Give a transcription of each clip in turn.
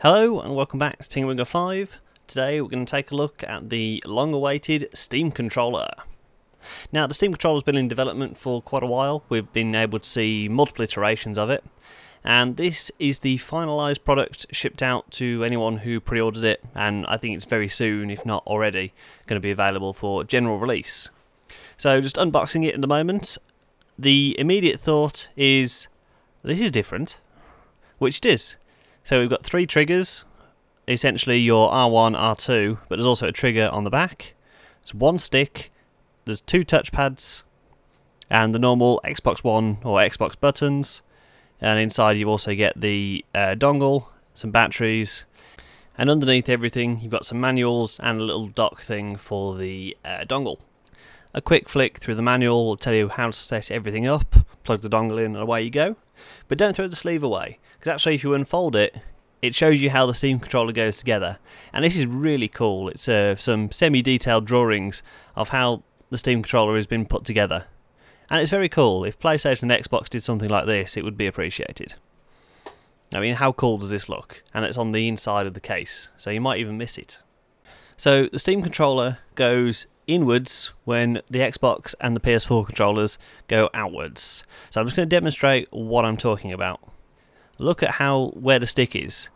Hello and welcome back to Tinkerwinger 5. Today we're going to take a look at the long-awaited Steam controller. Now the Steam controller has been in development for quite a while. We've been able to see multiple iterations of it, and this is the finalised product shipped out to anyone who pre-ordered it, and I think it's very soon, if not already, going to be available for general release. So just unboxing it at the moment, the immediate thought is, this is different, which it is. So we've got three triggers, essentially your R1, R2, but there's also a trigger on the back. There's one stick, there's two touchpads, and the normal Xbox One or Xbox buttons. And inside you also get the dongle, some batteries, and underneath everything you've got some manuals and a little dock thing for the dongle. A quick flick through the manual will tell you how to set everything up, plug the dongle in and away you go. But don't throw the sleeve away, because actually if you unfold it, it shows you how the Steam controller goes together. And this is really cool. It's some semi-detailed drawings of how the Steam controller has been put together. And it's very cool. If PlayStation and Xbox did something like this, it would be appreciated. I mean, how cool does this look? And it's on the inside of the case, so you might even miss it. So the Steam controller goes inwards when the Xbox and the PS4 controllers go outwards. So I'm just going to demonstrate what I'm talking about. Look at where the stick is.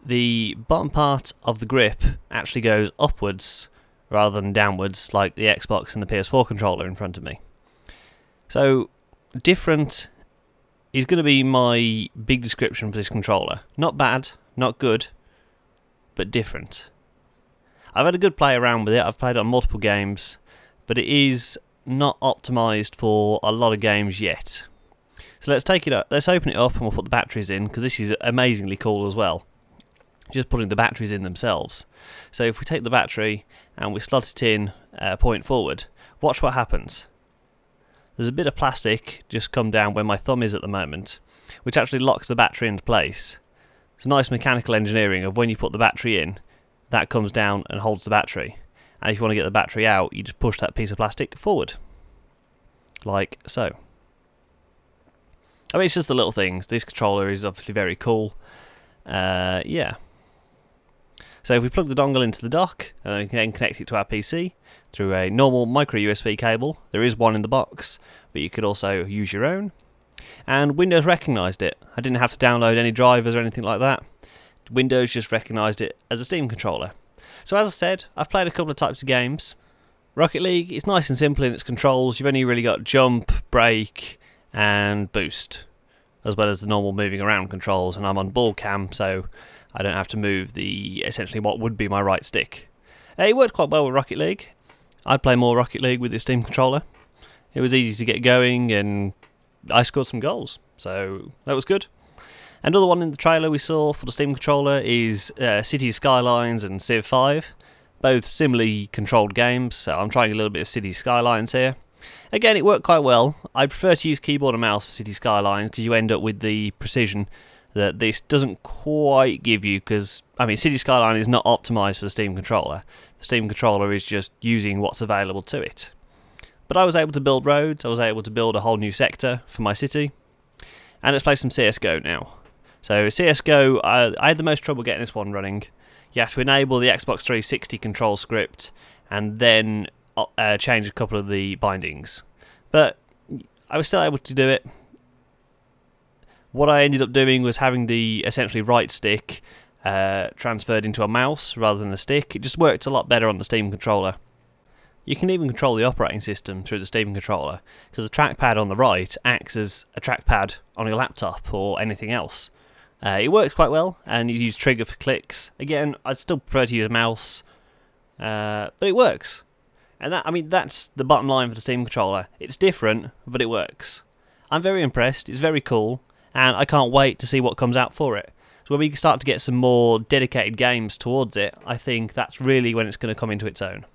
The bottom part of the grip actually goes upwards rather than downwards like the Xbox and the PS4 controller in front of me. So different is going to be my big description for this controller. Not bad, not good, but different. I've had a good play around with it. I've played it on multiple games, but it is not optimised for a lot of games yet. So let's take it up. Let's open it up and we'll put the batteries in, because this is amazingly cool as well. Just putting the batteries in themselves. So if we take the battery and we slot it in point forward, watch what happens. There's a bit of plastic just come down where my thumb is at the moment, which actually locks the battery into place. It's a nice mechanical engineering of when you put the battery in, that comes down and holds the battery. And if you want to get the battery out, you just push that piece of plastic forward. Like so. I mean, it's just the little things. This controller is obviously very cool. Yeah. So if we plug the dongle into the dock, and we can then connect it to our PC through a normal micro USB cable. There is one in the box, but you could also use your own. And Windows recognised it. I didn't have to download any drivers or anything like that. Windows just recognised it as a Steam controller. So as I said, I've played a couple of types of games. Rocket League, it's nice and simple in its controls. You've only really got jump, brake and boost, as well as the normal moving around controls, and I'm on ball cam, so I don't have to move the essentially what would be my right stick. It worked quite well with Rocket League. I'd play more Rocket League with the Steam controller. It was easy to get going and I scored some goals, so that was good. Another one in the trailer we saw for the Steam controller is Cities Skylines and Civ 5. Both similarly controlled games, so I'm trying a little bit of Cities Skylines here. Again, it worked quite well. I prefer to use keyboard and mouse for Cities Skylines because you end up with the precision that this doesn't quite give you, because, I mean, Cities Skyline is not optimised for the Steam controller. The Steam controller is just using what's available to it. But I was able to build roads, I was able to build a whole new sector for my city. And let's play some Csgo now. So Csgo, I had the most trouble getting this one running. You have to enable the Xbox 360 control script and then change a couple of the bindings. But I was still able to do it. What I ended up doing was having the essentially right stick transferred into a mouse rather than a stick. It just worked a lot better on the Steam controller. You can even control the operating system through the Steam controller, because the trackpad on the right acts as a trackpad on your laptop or anything else. It works quite well, and you use trigger for clicks. Again, I'd still prefer to use a mouse, but it works. And that, I mean, that's the bottom line for the Steam controller. It's different, but it works. I'm very impressed. It's very cool, and I can't wait to see what comes out for it. So when we start to get some more dedicated games towards it, I think that's really when it's going to come into its own.